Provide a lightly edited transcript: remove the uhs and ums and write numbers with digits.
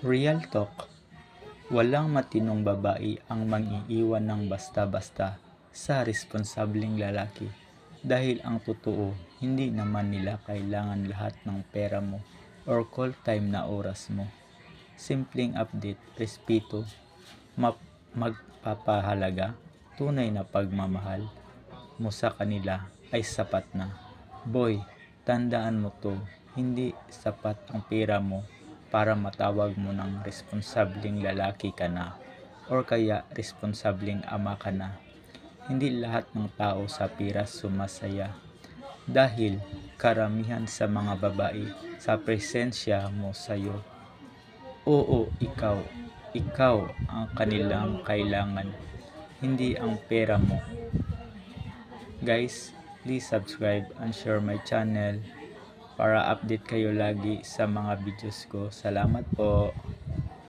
Real talk, walang matinong babae ang mang-iiwan ng basta-basta sa responsableng lalaki. Dahil ang totoo, hindi naman nila kailangan lahat ng pera mo or call time na oras mo. Simpleng update, respeto, magpapahalaga, tunay na pagmamahal mo sa kanila ay sapat na. Boy, tandaan mo to, hindi sapat ang pera mo para matawag mo ng responsableng lalaki ka na or kaya responsableng ama ka na. Hindi lahat ng tao sa pera sumasaya dahil karamihan sa mga babae sa presensya mo sa'yo. Oo, ikaw ang kanilang kailangan, hindi ang pera mo. Guys, please subscribe and share my channel para update kayo lagi sa mga videos ko. Salamat po.